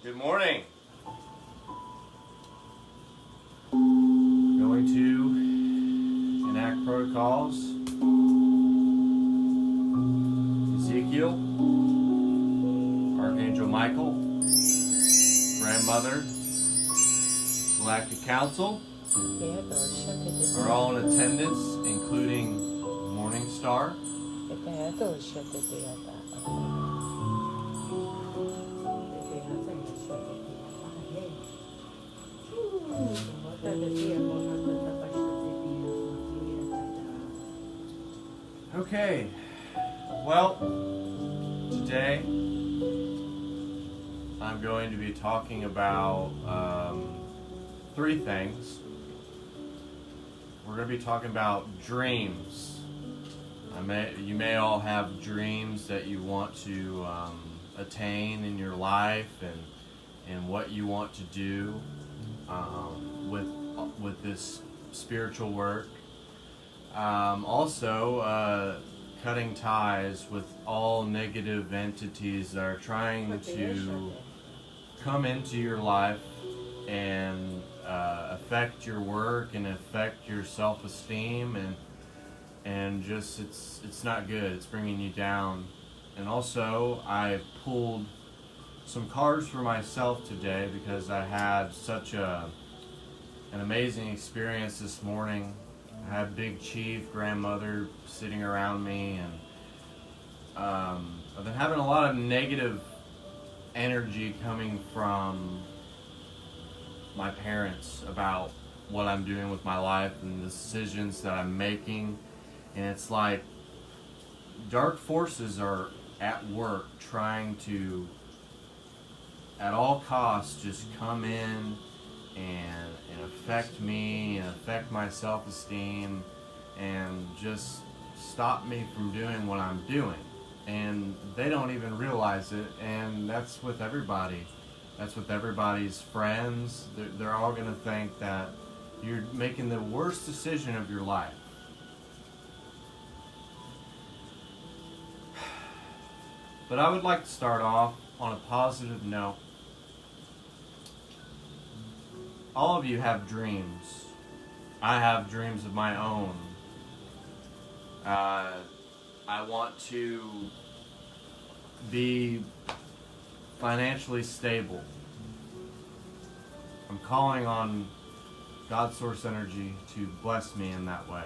Good morning. Going to enact protocols. Ezekiel, Archangel Michael, Grandmother, Galactic Council are all in attendance, including MorningStar. Okay, well, today I'm going to be talking about three things. We're going to be talking about dreams. You may all have dreams that you want to attain in your life and what you want to do with this spiritual work. Also, cutting ties with all negative entities that are trying to come into your life and affect your work and affect your self-esteem, and just it's not good. It's bringing you down. And also, I pulled some cards for myself today because I had such an amazing experience this morning. I had Big Chief, Grandmother sitting around me, and I've been having a lot of negative energy coming from my parents about what I'm doing with my life and the decisions that I'm making. And it's like dark forces are at work trying to, at all costs, just come in and affect me and affect my self-esteem and just stop me from doing what I'm doing. And they don't even realize it, and that's with everybody. That's with everybody's friends. They're all going to think that you're making the worst decision of your life. But I would like to start off on a positive note. All of you have dreams. I have dreams of my own. I want to be financially stable. I'm calling on God's source energy to bless me in that way.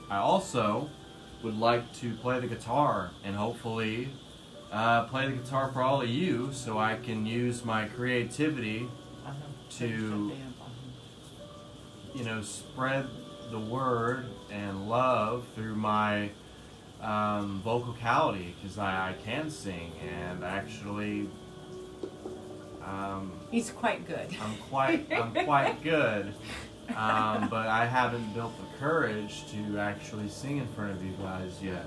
I also would like to play the guitar and hopefully play the guitar for all of you so I can use my creativity to, spread the word and love through my vocality, because I can sing, and actually he's quite good. I'm quite good, but I haven't built the courage to actually sing in front of you guys yet.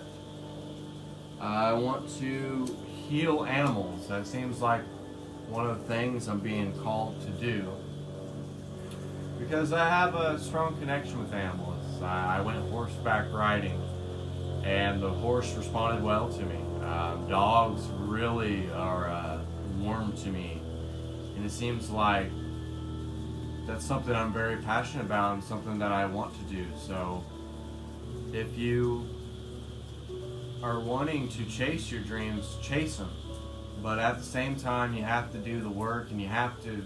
I want to heal animals. That seems like one of the things I'm being called to do, because I have a strong connection with animals. I went horseback riding, and the horse responded well to me. Dogs really are warm to me, and it seems like that's something I'm very passionate about and something that I want to do. So if you are wanting to chase your dreams, chase them. But at the same time, you have to do the work, and you have to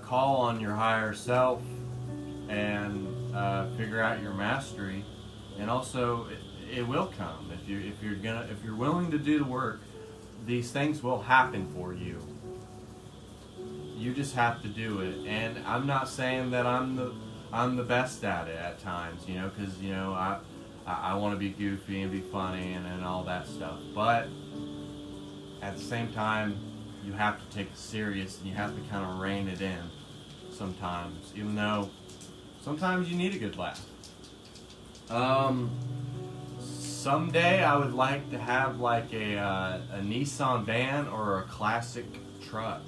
call on your higher self and figure out your mastery. And also, it will come if you're willing to do the work. These things will happen for you. You just have to do it. And I'm not saying that I'm the best at it at times, because I want to be goofy and be funny and all that stuff. But at the same time, you have to take it serious, and you have to kind of rein it in sometimes, even though sometimes you need a good laugh. Someday I would like to have like a Nissan van or a classic truck,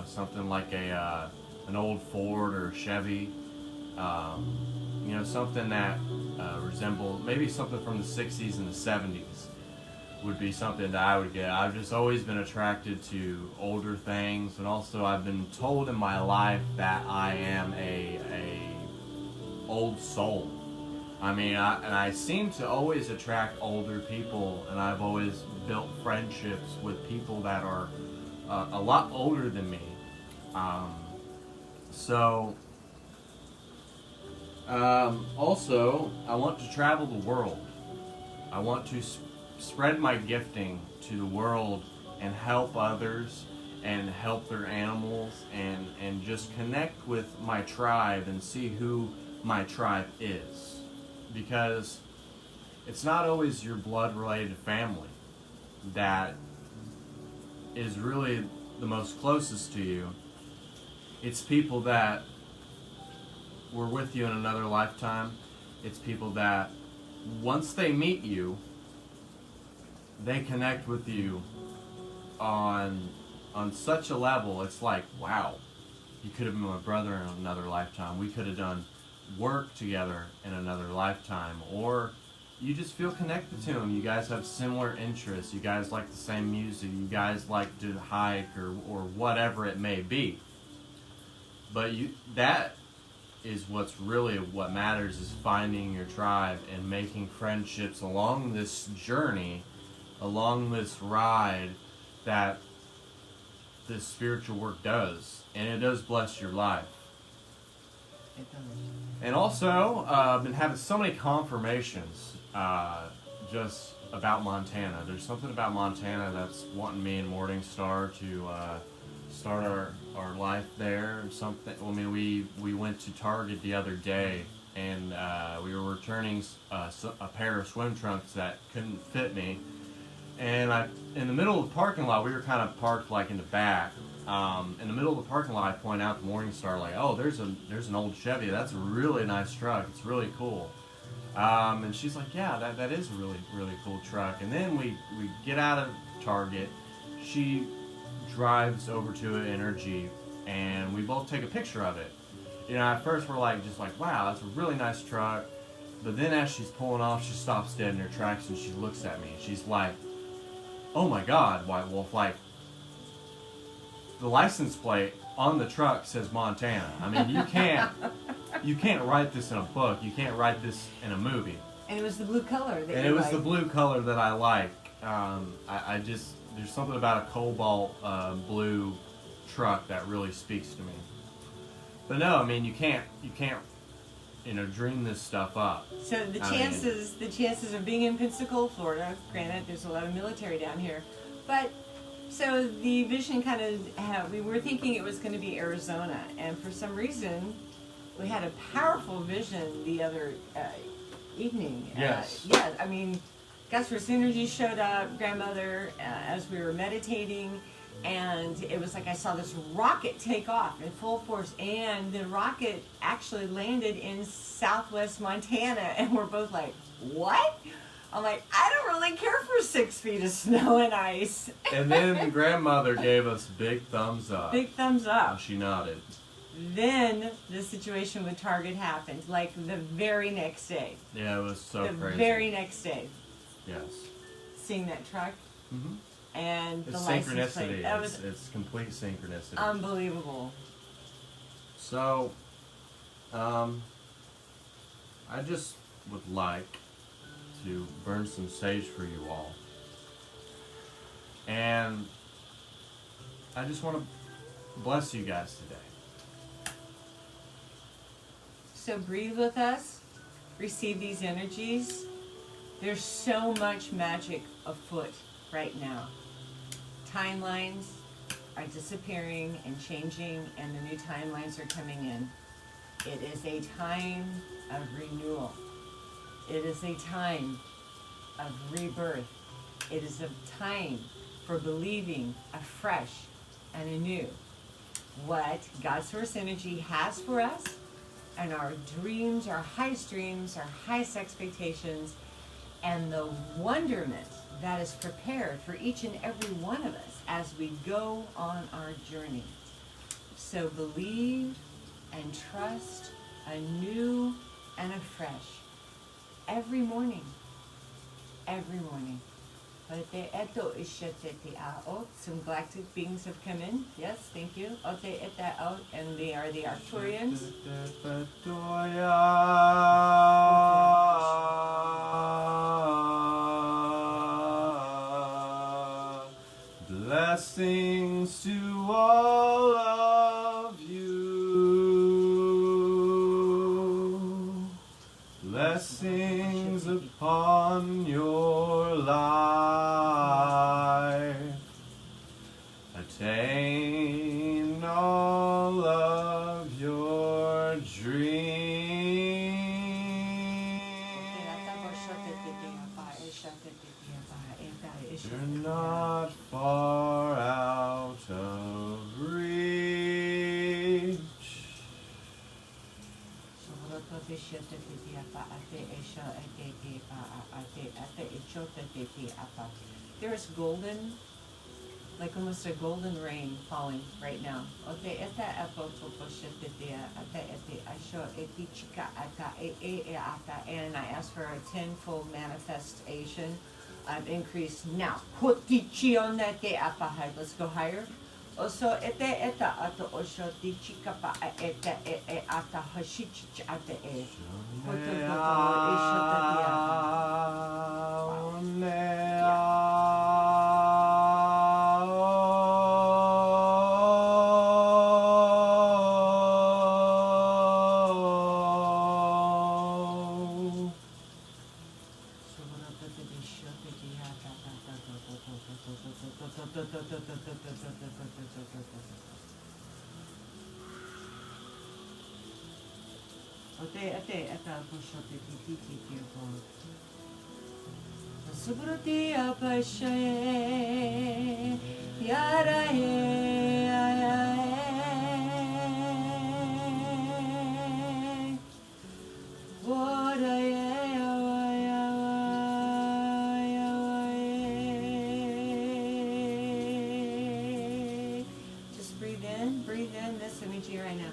something like an old Ford or a Chevy, something that resembles maybe something from the 60s and the 70s. would be something that I would get. I've just always been attracted to older things, and also I've been told in my life that I am a old soul. I mean, I seem to always attract older people, and I've always built friendships with people that are a lot older than me. Um, so, also, I want to travel the world. I want to spread my gifting to the world and help others and help their animals and just connect with my tribe and see who my tribe is. Because it's not always your blood related family that is really the most closest to you. It's people that were with you in another lifetime. It's people that once they meet you, they connect with you on such a level. It's like, wow, you could have been my brother in another lifetime. We could have done work together in another lifetime. Or you just feel connected to them. You guys have similar interests. You guys like the same music. You guys like to hike or whatever it may be. But that is what matters, is finding your tribe and making friendships along this journey, along this ride that this spiritual work does. And it does bless your life. It does. And also, I've been having so many confirmations just about Montana. There's something about Montana that's wanting me and MorningStar to start our life there. Something. I mean, we went to Target the other day, and we were returning a pair of swim trunks that couldn't fit me. And in the middle of the parking lot, we were kind of parked like in the back. In the middle of the parking lot, I point out to MorningStar, like, oh, there's an old Chevy. That's a really nice truck. It's really cool. And she's like, yeah, that is a really, really cool truck. And then we get out of Target. She drives over to it in her Jeep, and we both take a picture of it. You know, at first we're just like, wow, that's a really nice truck. But then as she's pulling off, she stops dead in her tracks and she looks at me. She's like, oh my God, White Wolf, like, the license plate on the truck says Montana. I mean, you can't write this in a book. You can't write this in a movie. And it was the blue color that and you it was liked. the blue color that I like. I just, there's something about a cobalt blue truck that really speaks to me. But no, I mean, you can't dream this stuff up. So the chances of being in Pensacola, Florida, granted there's a lot of military down here, but so the vision kind of, we were thinking it was going to be Arizona, and for some reason we had a powerful vision the other evening. Yes. Yeah, I mean, God's First Energy showed up, grandmother, as we were meditating, and it was like I saw this rocket take off in full force, and the rocket actually landed in southwest Montana, and we're both like, what? I'm like, I don't really care for 6 feet of snow and ice. And then grandmother gave us big thumbs up. Big thumbs up. And she nodded. Then the situation with Target happened, like the very next day. Yeah, it was so crazy. The very next day. Yes. Seeing that truck. Mm-hmm. And It's the license synchronicity. plate. It's complete synchronicity. Unbelievable. So, I just would like to burn some sage for you all. And I just want to bless you guys today. So breathe with us. Receive these energies. There's so much magic afoot right now. Timelines are disappearing and changing, and the new timelines are coming in. It is a time of renewal. It is a time of rebirth. It is a time for believing afresh and anew what God's Source Energy has for us, and our dreams, our highest dreams, our highest expectations, and the wonderment that is prepared for each and every one of us as we go on our journey. So believe and trust anew and afresh every morning, Some galactic beings have come in. Yes, thank you. And they are the Arcturians. Blessings to all of you. Blessings upon your life. Attain all of your dreams. You're not far out of reach. There's golden, like almost a golden rain falling right now. And I ask for a tenfold manifestation. I've increased now. Let's go higher. Also, just breathe in this energy right now.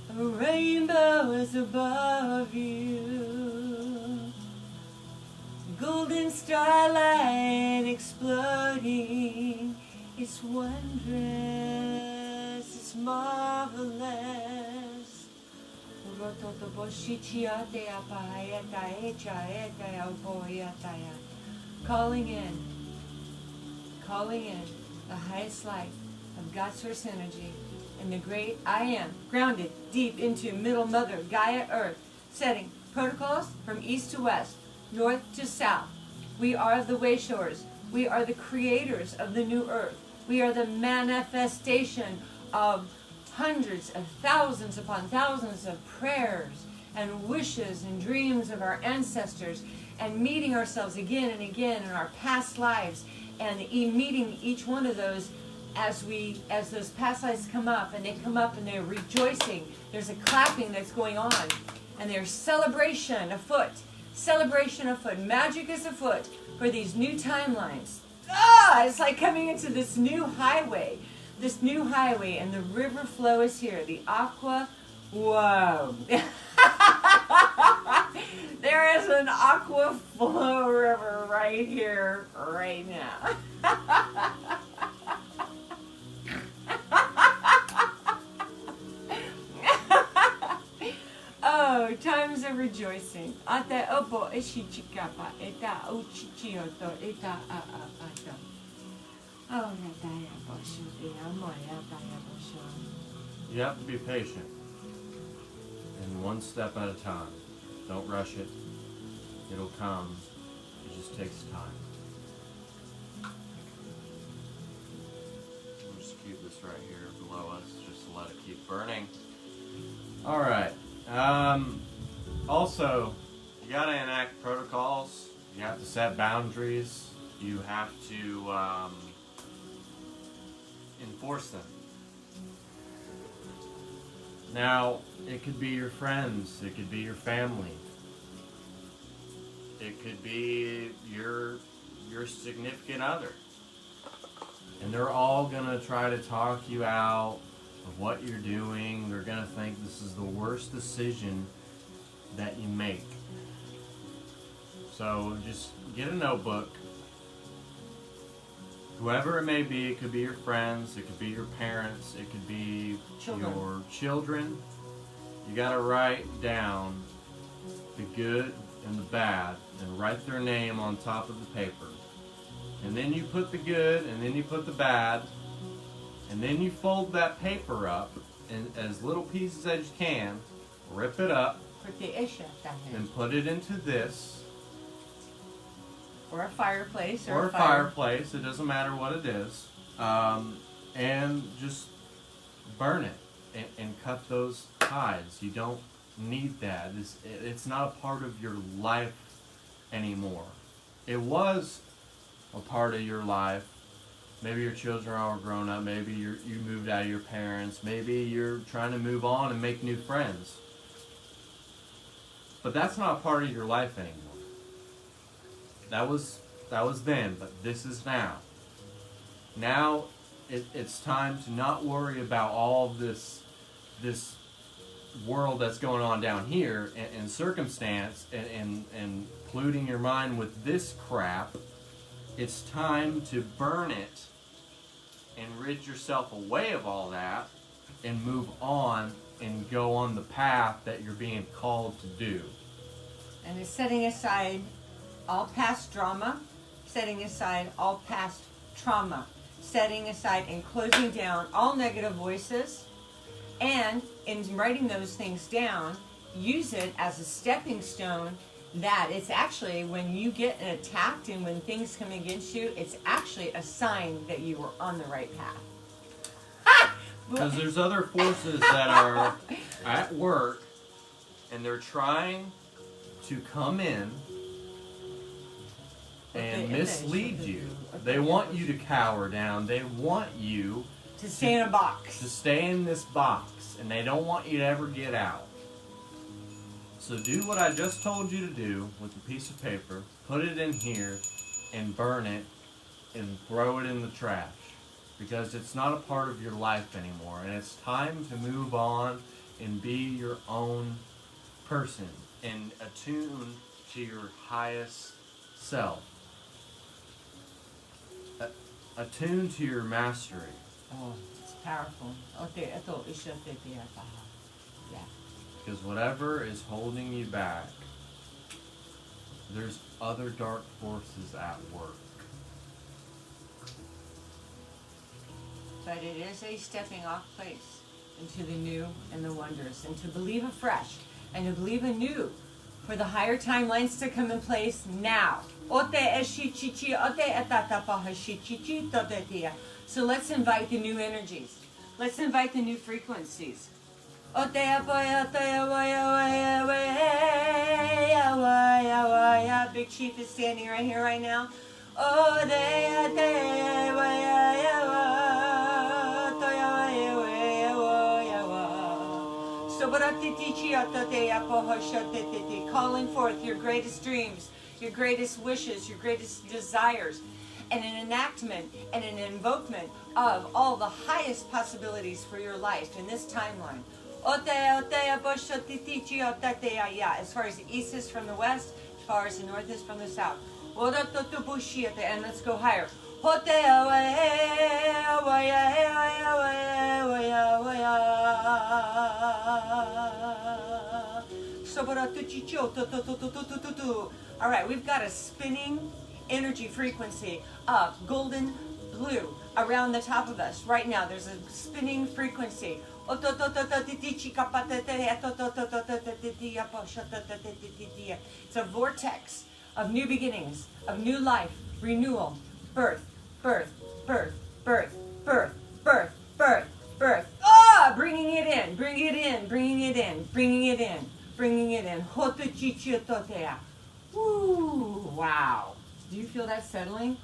A rainbow is above you, golden starlight exploding. It's wondrous, it's marvelous. Calling in the highest light of God's source energy and the great I am, grounded deep into Middle Mother, Gaia Earth, setting protocols from east to west, north to south. We are the Wayshowers. We are the creators of the new earth. We are the manifestation of hundreds of thousands upon thousands of prayers and wishes and dreams of our ancestors, and meeting ourselves again and again in our past lives, and meeting each one of those as those past lives come up, and they come up and they're rejoicing. There's a clapping that's going on, and there's celebration afoot. Celebration afoot. Magic is afoot for these new timelines. It's like coming into this new highway. And the river flow is here. The aqua, whoa. There is an aqua flow river right here, right now. Oh, times of rejoicing. Ate opo eshichikapa eta uchichioto eta ata. Oh, You have to be patient, and one step at a time. Don't rush it. It'll come. It just takes time. We'll just keep this right here below us, just to let it keep burning. All right. Also, you gotta enact protocols. You have to set boundaries. You have to enforce them. Now, it could be your friends, it could be your family, it could be your significant other, and they're all gonna try to talk you out of what you're doing. They're going to think this is the worst decision that you make. So just get a notebook. Whoever it may be, it could be your friends, it could be your parents, it could be your children. You got to write down the good and the bad and write their name on top of the paper. And then you put the good and then you put the bad. And then you fold that paper up in as little pieces as you can, rip it up, and put it into this. Or a fireplace. Or a fireplace, it doesn't matter what it is. And just burn it and cut those ties. You don't need that. It's not a part of your life anymore. It was a part of your life. Maybe your children are all grown up. Maybe you moved out of your parents. Maybe you're trying to move on and make new friends. But that's not a part of your life anymore. That was then, but this is now. Now it's time to not worry about all this world that's going on down here and circumstance and polluting your mind with this crap. It's time to burn it and rid yourself away of all that and move on and go on the path that you're being called to do. And it's setting aside all past drama, setting aside all past trauma, setting aside and closing down all negative voices, and in writing those things down, use it as a stepping stone. That it's actually, when you get attacked and when things come against you, it's actually a sign that you were on the right path. Because there's other forces that are at work and they're trying to come in and mislead you. They want you to cower down. They want you to stay in a box. To stay in this box, and they don't want you to ever get out. So do what I just told you to do with a piece of paper, put it in here, and burn it, and throw it in the trash. Because it's not a part of your life anymore, and it's time to move on and be your own person, and attune to your highest self. Attune to your mastery. Oh, it's powerful. Yeah. Because whatever is holding you back, there's other dark forces at work. But it is a stepping off place into the new and the wondrous, and to believe afresh and to believe anew for the higher timelines to come in place now. So let's invite the new energies. Let's invite the new frequencies. Big Chief is standing right here, right now. Calling forth your greatest dreams, your greatest wishes, your greatest desires, and an enactment and an invokement of all the highest possibilities for your life in this timeline. As far as the east is from the west, as far as the north is from the south. And let's go higher. All right, we've got a spinning energy frequency of golden blue around the top of us. Right now, there's a spinning frequency. It's a vortex of new beginnings, of new life, renewal, birth, birth, birth, birth, birth, birth, birth, birth. Ah, bringing it in, bringing it in, bringing it in, bringing it in, bringing it in. Woo! Wow. Do you feel that settling?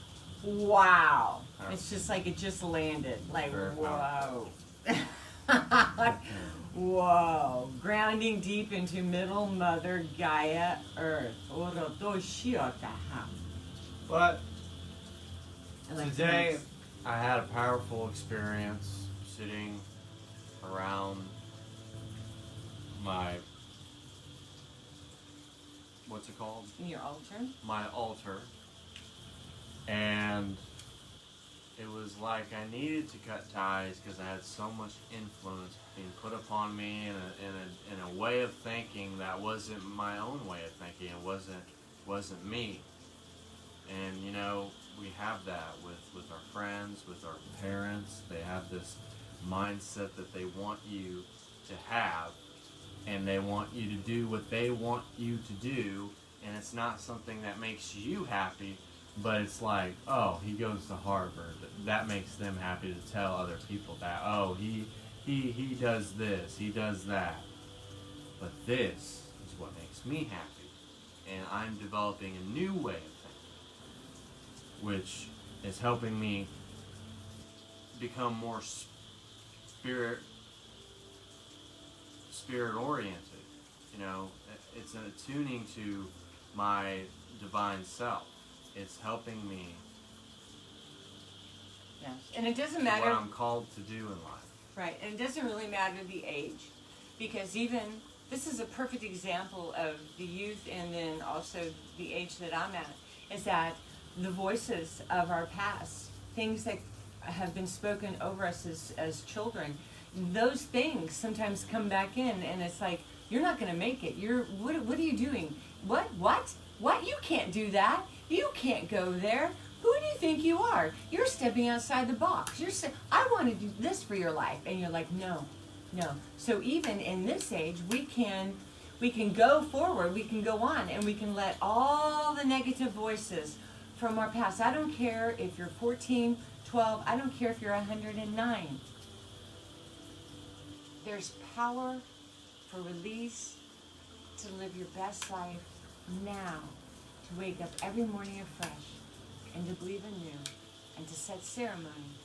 Wow. It's just like it just landed. Like, whoa. Whoa. Grounding deep into Middle Mother Gaia Earth. But today I had a powerful experience sitting around my, what's it called? Your altar? My altar. And it was like I needed to cut ties because I had so much influence being put upon me in a way of thinking that wasn't my own way of thinking. It wasn't me. And you know, we have that with our friends, with our parents. They have this mindset that they want you to have, and they want you to do what they want you to do, and it's not something that makes you happy, but it's like, oh, he goes to Harvard. That makes them happy to tell other people that, oh, he does this, he does that. But this is what makes me happy, and I'm developing a new way of thinking, which is helping me become more spirit oriented. You know, it's attuning to my divine self. It's helping me. Yes, and it doesn't to matter what I'm called to do in life. Right, and it doesn't really matter the age, because even this is a perfect example of the youth, and then also the age that I'm at, is that the voices of our past, things that have been spoken over us as children, those things sometimes come back in, and it's like, you're not going to make it. What are you doing? What? You can't do that. You can't go there. Who do you think you are? You're stepping outside the box. You're saying, I want to do this for your life. And you're like, no. So even in this age, we can go forward, we can go on, and we can let all the negative voices from our past. I don't care if you're 14, 12, I don't care if you're 109. There's power for release to live your best life now, to wake up every morning afresh and to believe anew and to set ceremony,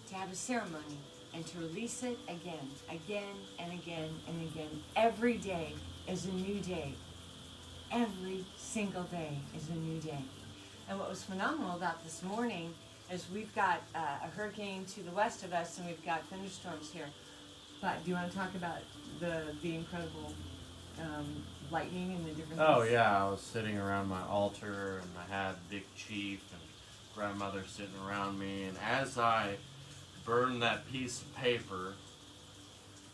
to have a ceremony and to release it again and again and again. Every day is a new day. Every single day is a new day. And what was phenomenal about this morning is we've got a hurricane to the west of us, and we've got thunderstorms here. But do you want to talk about the incredible lightning and the different Oh things? yeah, I was sitting around my altar, and I had Big Chief and grandmother sitting around me, and as I burned that piece of paper,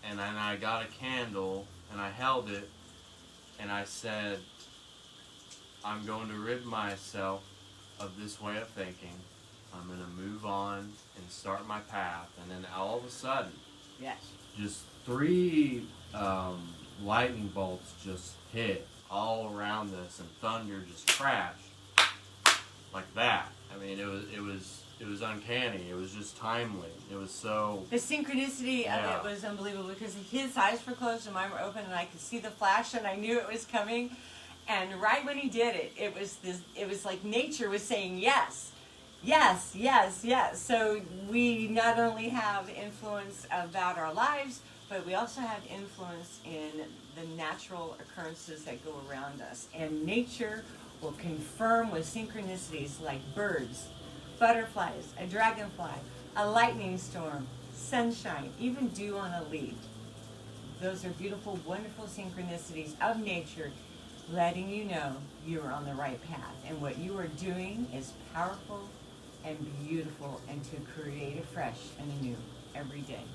and then I got a candle, and I held it, and I said, I'm going to rid myself of this way of thinking. I'm going to move on and start my path. And then all of a sudden, Yes. just 3 lightning bolts just hit all around us, and thunder just crashed like that. I mean, it was uncanny. It was just timely. It was so. The synchronicity Yeah. of it was unbelievable, because his eyes were closed and mine were open, and I could see the flash, and I knew it was coming. And right when he did it, it was like nature was saying yes. Yes, yes, yes. So we not only have influence about our lives, but we also have influence in the natural occurrences that go around us. And nature will confirm with synchronicities like birds, butterflies, a dragonfly, a lightning storm, sunshine, even dew on a leaf. Those are beautiful, wonderful synchronicities of nature, letting you know you are on the right path. And what you are doing is powerful and beautiful, and to create afresh and anew every day.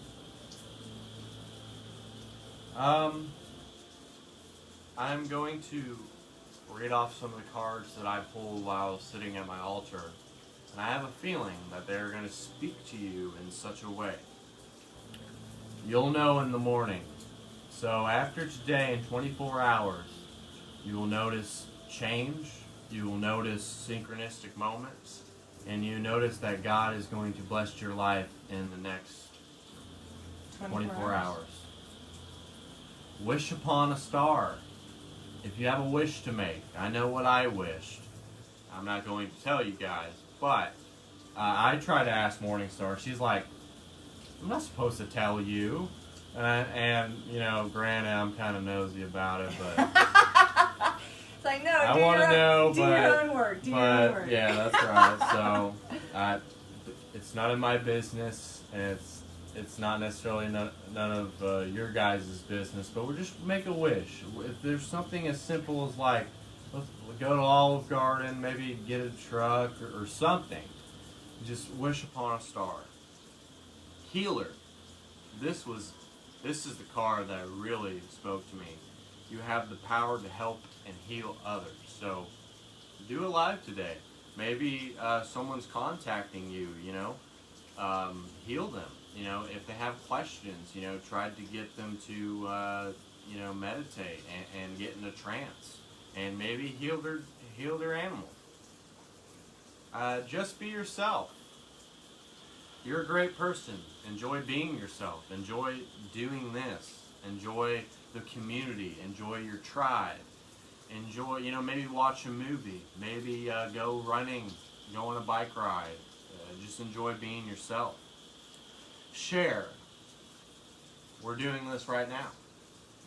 I'm going to read off some of the cards that I pulled while I was sitting at my altar, and I have a feeling that they're going to speak to you in such a way. You'll know in the morning. So after today, in 24 hours, you will notice change, you will notice synchronistic moments, and you notice that God is going to bless your life in the next 24 hours. Wish upon a star. If you have a wish to make, I know what I wished. I'm not going to tell you guys, but I try to ask MorningStar. She's like, I'm not supposed to tell you. And you know, granted, I'm kind of nosy about it, but It's like, no, I want to know, do your own work. Do your own work. Yeah, that's right. So it's none of my business, and It's not necessarily none of your guys' business, but we'll just make a wish. If there's something as simple as like, let's go to Olive Garden, maybe get a truck or something. Just wish upon a star. Healer. This is the card that really spoke to me. You have the power to help and heal others. So do it live today. Maybe someone's contacting you, heal them. If they have questions, try to get them to, meditate and get in a trance and maybe heal their animal. Just be yourself. You're a great person. Enjoy being yourself. Enjoy doing this. Enjoy the community. Enjoy your tribe. Enjoy, maybe watch a movie. Maybe go running, go on a bike ride. Just enjoy being yourself. Share. We're doing this right now.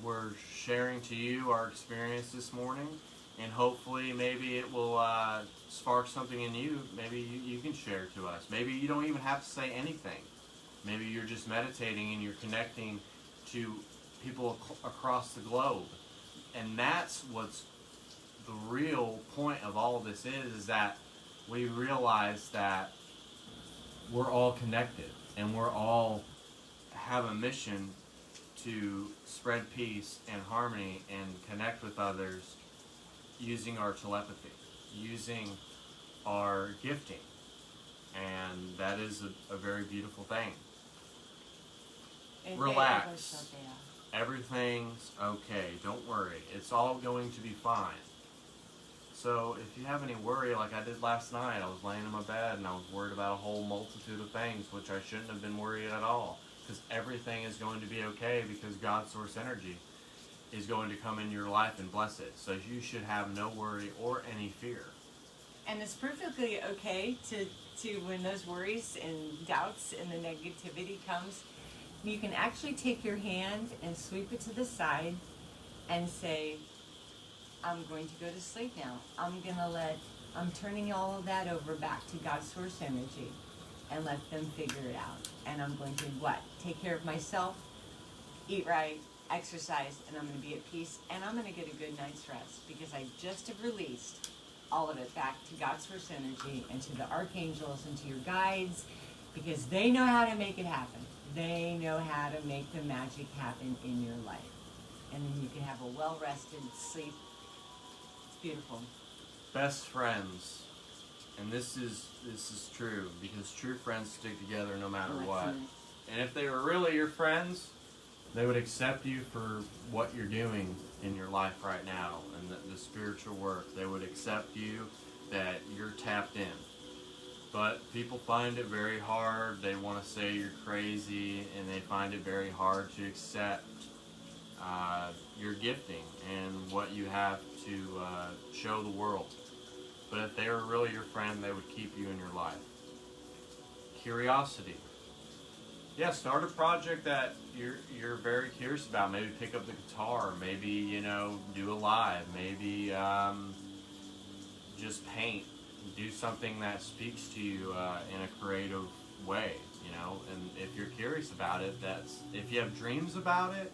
We're sharing to you our experience this morning, and hopefully maybe it will spark something in you. Maybe you can share to us. Maybe you don't even have to say anything. Maybe you're just meditating and you're connecting to people across the globe. And that's what's the real point of all of this is that we realize that we're all connected and we're all have a mission to spread peace and harmony and connect with others using our telepathy, using our gifting. And that is a very beautiful thing. Relax. Everything's okay. Don't worry. It's all going to be fine. So if you have any worry, like I did last night, I was laying in my bed and I was worried about a whole multitude of things, which I shouldn't have been worried at all. Because everything is going to be okay because God's source energy is going to come in your life and bless it. So you should have no worry or any fear. And it's perfectly okay to when those worries and doubts and the negativity comes, you can actually take your hand and sweep it to the side and say, I'm going to go to sleep now. I'm turning all of that over back to God's source energy and let them figure it out. And I'm going to take care of myself, eat right, exercise, and I'm going to be at peace, and I'm going to get a good night's rest because I just have released all of it back to God's source energy and to the archangels and to your guides because they know how to make it happen. They know how to make the magic happen in your life. And then you can have a well-rested sleep. It's beautiful. Best friends. And this is true because true friends stick together no matter what. And if they were really your friends, they would accept you for what you're doing in your life right now and the spiritual work. They would accept you that you're tapped in. But people find it very hard. They want to say you're crazy, and they find it very hard to accept your gifting and what you have to show the world. But if they were really your friend, they would keep you in your life. Curiosity. Yeah, start a project that you're very curious about. Maybe pick up the guitar. Maybe, do a live. Maybe just paint. Do something that speaks to you in a creative way, And if you're curious about it, if you have dreams about it,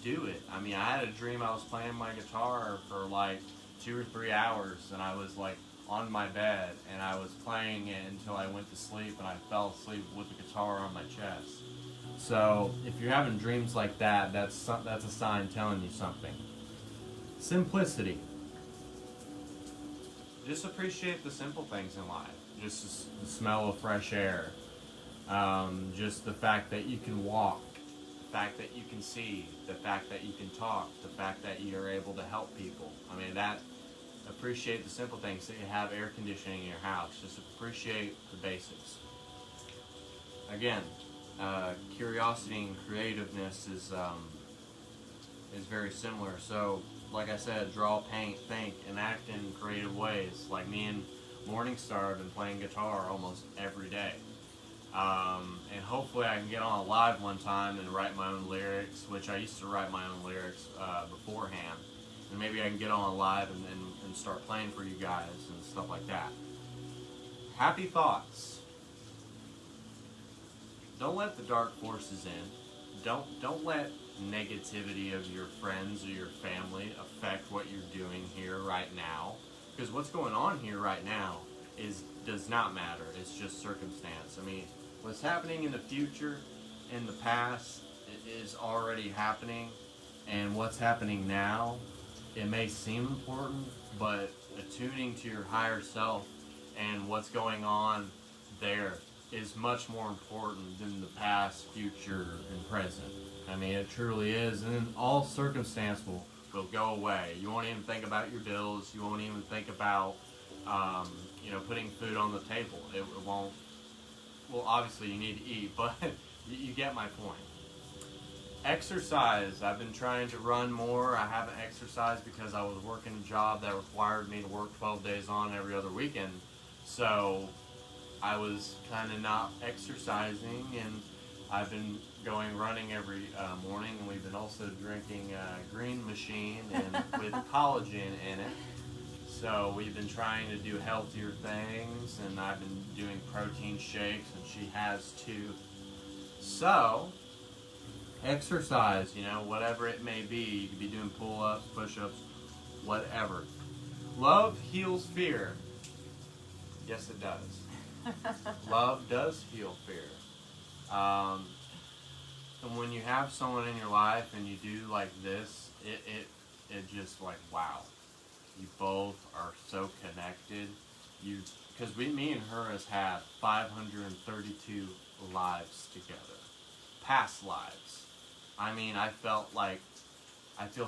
do it. I mean, I had a dream I was playing my guitar for like 2 or 3 hours, and I was like on my bed, and I was playing it until I went to sleep, and I fell asleep with the guitar on my chest. So if you're having dreams like that, that's a sign telling you something. Simplicity. Just appreciate the simple things in life. Just the smell of fresh air. Just the fact that you can walk. The fact that you can see. The fact that you can talk. The fact that you're able to help people. I mean, appreciate the simple things, that you have air conditioning in your house. Just appreciate the basics. Again, curiosity and creativeness is very similar. So, like I said, draw, paint, think, and act in creative ways. Like me and MorningStar have been playing guitar almost every day. And hopefully I can get on a live one time and write my own lyrics, which I used to write my own lyrics beforehand. And maybe I can get on a live and start playing for you guys and stuff like that. Happy thoughts. don't let the dark forces in. Don't let negativity of your friends or your family affect what you're doing here right now. Because what's going on here right now does not matter. It's just circumstance. I mean, what's happening in the future, in the past, is already happening, and what's happening now, it may seem important, but attuning to your higher self and what's going on there is much more important than the past, future, and present. I mean, it truly is, and then all circumstance will go away. You won't even think about your bills. You won't even think about, putting food on the table. It won't. Well, obviously you need to eat, but you get my point. Exercise. I've been trying to run more. I haven't exercised because I was working a job that required me to work 12 days on every other weekend. So I was kind of not exercising, and I've been going running every morning, and we've been also drinking Green Machine and with collagen in it. So we've been trying to do healthier things, and I've been doing protein shakes, and she has too. So exercise, whatever it may be. You could be doing pull-ups, push-ups, whatever. Love heals fear. Yes, it does. Love does heal fear. And when you have someone in your life and you do like this, it just like, wow. You both are so connected. Because me and her has had 532 lives together. Past lives. I mean, I feel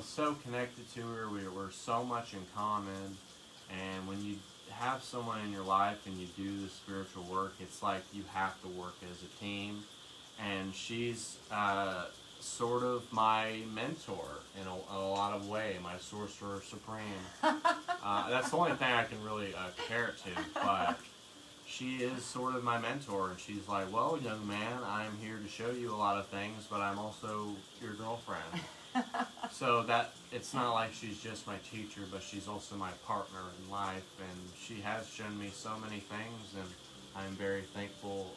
so connected to her. We're so much in common. And when you have someone in your life and you do the spiritual work, it's like you have to work as a team. And she's sort of my mentor in a lot of way, my sorcerer supreme. That's the only thing I can really compare it to, but she is sort of my mentor, and she's like, well, young man, I'm here to show you a lot of things, but I'm also your girlfriend. So that it's not like she's just my teacher, but she's also my partner in life, and she has shown me so many things, and I'm very thankful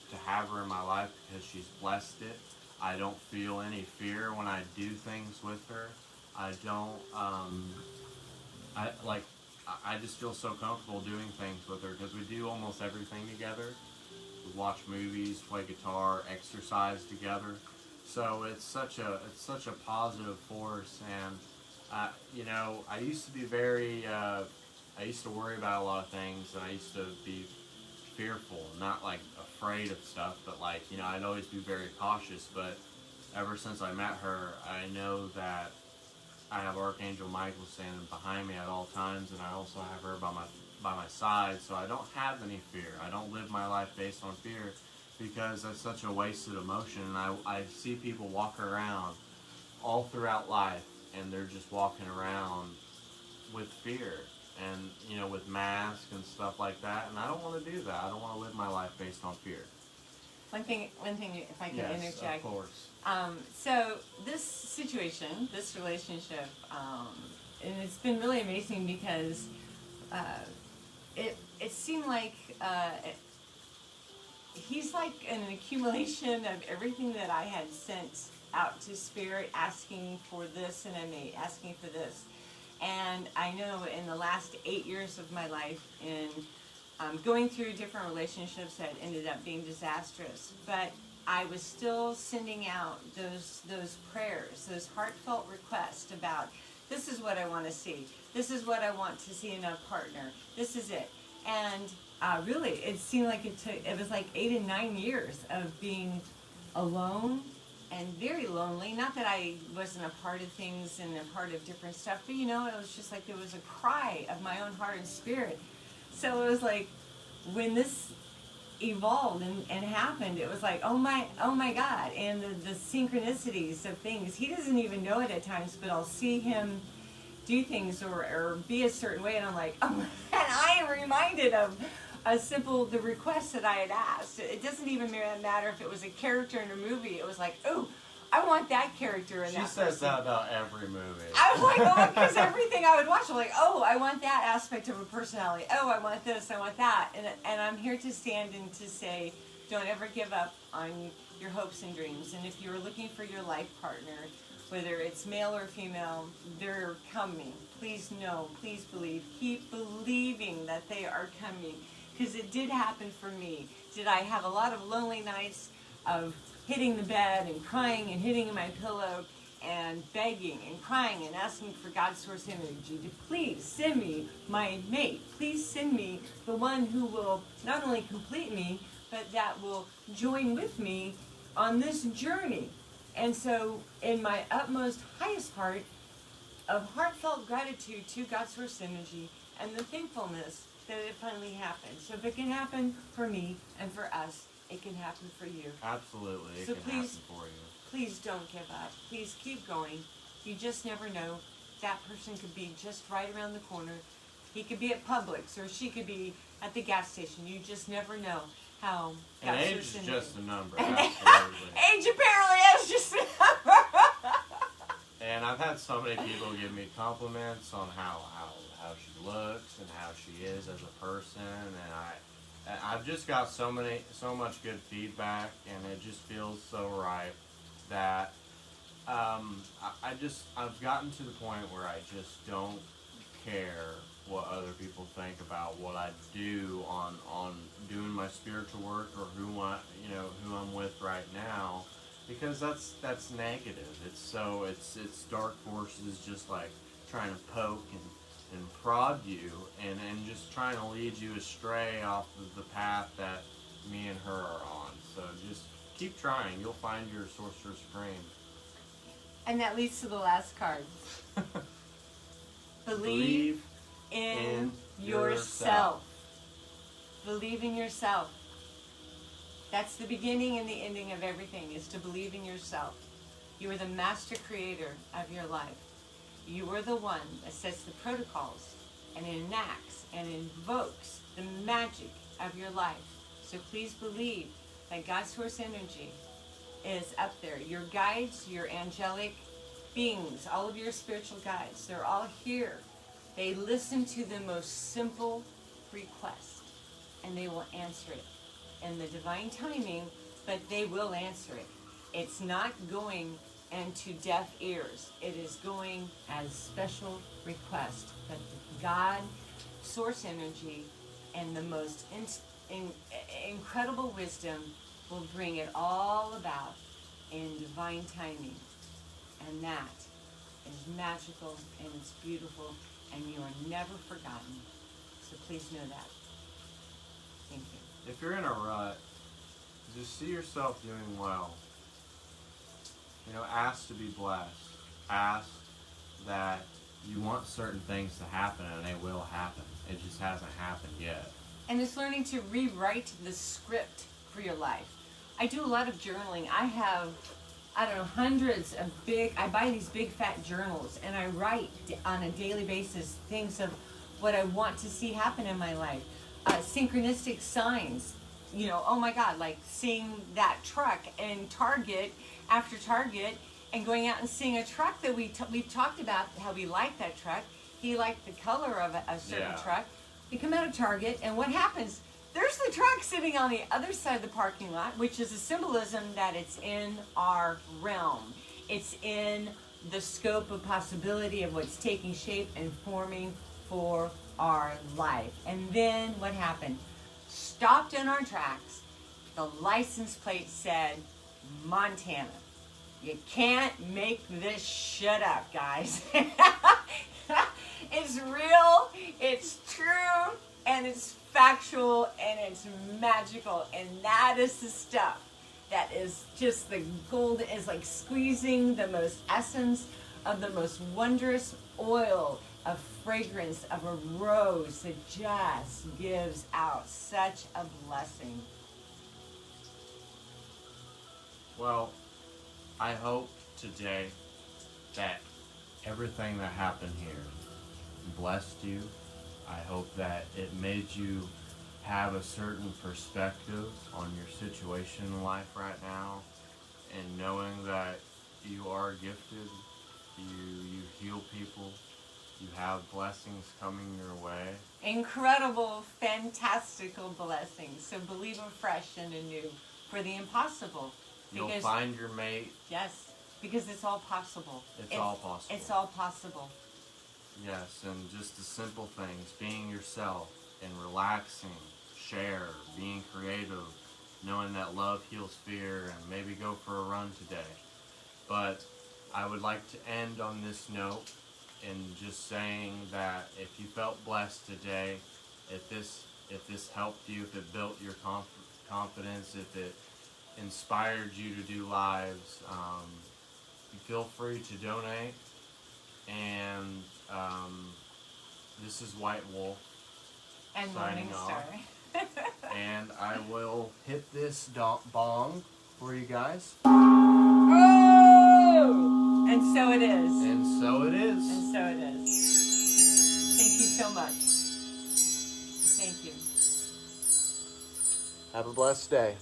to have her in my life because she's blessed it. I don't feel any fear when I do things with her. I don't, I just feel so comfortable doing things with her because we do almost everything together. We watch movies, play guitar, exercise together. So it's such a positive force, and I used to be I used to worry about a lot of things, and I used to be fearful, not like afraid of stuff, but I'd always be very cautious. But ever since I met her, I know that I have Archangel Michael standing behind me at all times, and I also have her by my side, so I don't have any fear. I don't live my life based on fear because that's such a wasted emotion. And I see people walk around all throughout life, and they're just walking around with fear and with masks and stuff like that, and I don't want to do that. I don't want to live my life based on fear. One thing, if I can interject. Yes, of course. So this situation, this relationship, and it's been really amazing because it seemed like he's like an accumulation of everything that I had sent out to Spirit, asking for this, and asking for this. And I know in the last 8 years of my life, in going through different relationships that ended up being disastrous, but I was still sending out those prayers, those heartfelt requests about, this is what I want to see. This is what I want to see in a partner. This is it. And really, it seemed like it was like 8 and 9 years of being alone and very lonely. Not that I wasn't a part of things and a part of different stuff, but it was just like there was a cry of my own heart and spirit. So it was like when this evolved and happened, it was like, oh my God, and the synchronicities of things. He doesn't even know it at times, but I'll see him do things or be a certain way, and I'm like, oh, and I am reminded of the request that I had asked. It doesn't even matter if it was a character in a movie. It was like, oh, I want that character in that. She says that about every movie. I was like, oh, because everything I would watch, I'm like, oh, I want that aspect of a personality. Oh, I want this, I want that. And I'm here to stand and to say, Don't ever give up on your hopes and dreams. And if you're looking for your life partner, whether it's male or female, they're coming. Please know, please believe. Keep believing that they are coming. Because it did happen for me. Did I have a lot of lonely nights of hitting the bed and crying and hitting my pillow and begging and crying and asking for God's source energy to please send me my mate. Please send me the one who will not only complete me, but that will join with me on this journey. And so in my utmost, highest heart of heartfelt gratitude to God's source energy and the thankfulness that it finally happened. So if it can happen for me and for us, it can happen for you. Absolutely, it So can please, happen for you. Please don't give up. Please keep going. You just never know. That person could be just right around the corner. He could be at Publix or she could be at the gas station. You just never know how. And age is just a number. And Absolutely. age apparently is just a number. And I've had so many people give me compliments on how she looks and how she is as a person, and I've just got so much good feedback, and it just feels so right that I've gotten to the point where I just don't care what other people think about what I do on doing my spiritual work or who I'm with right now, because that's negative. It's dark forces just like trying to poke and prod you and just trying to lead you astray off of the path that me and her are on. So just keep trying. You'll find your Sorcerer Supreme. And that leads to the last card. Believe in yourself. Believe in yourself. That's the beginning and the ending of everything, is to believe in yourself. You are the master creator of your life. You are the one that sets the protocols and enacts and invokes the magic of your life. So please believe that God's source energy is up there. Your guides, your angelic beings, all of your spiritual guides, they're all here. They listen to the most simple request and they will answer it in the divine timing, but they will answer it. It's not going into deaf ears. It is going as special request. But God, source energy, and the most incredible wisdom will bring it all about in divine timing. And that is magical and it's beautiful and you are never forgotten. So please know that. Thank you. If you're in a rut, just see yourself doing well. Ask to be blessed. Ask that you want certain things to happen and they will happen. It just hasn't happened yet. And it's learning to rewrite the script for your life. I do a lot of journaling. I have, hundreds of I buy these big fat journals and I write on a daily basis things of what I want to see happen in my life. Synchronistic signs, oh my God, like seeing that truck in Target after Target and going out and seeing a truck that we've talked about how we like that truck. He liked the color of a certain truck. We come out of Target and what happens? There's the truck sitting on the other side of the parking lot, which is a symbolism that it's in our realm. It's in the scope of possibility of what's taking shape and forming for our life. And then what happened? Stopped in our tracks. The license plate said Montana. You can't make this shit up, guys. It's real, it's true, and it's factual, and it's magical. And that is the stuff that is just the gold. Is like squeezing the most essence of the most wondrous oil of fragrance of a rose that just gives out such a blessing. Well, I hope today that everything that happened here blessed you. I hope that it made you have a certain perspective on your situation in life right now, and knowing that you are gifted, you heal people, You have blessings coming your way. Incredible, fantastical blessings. So believe afresh and anew for the impossible. You'll find your mate. Yes, because it's all possible. It's all possible. It's all possible. Yes, and just the simple things, being yourself and relaxing, share, being creative, knowing that love heals fear, and maybe go for a run today. But I would like to end on this note and just saying that if you felt blessed today, if this helped you, if it built your confidence, if it inspired you to do lives, feel free to donate. And this is White Wolf And signing MorningStar. off. And I will hit this bong for you guys. Oh! And so it is. And so it is. And so it is. Thank you so much. Thank you. Have a blessed day.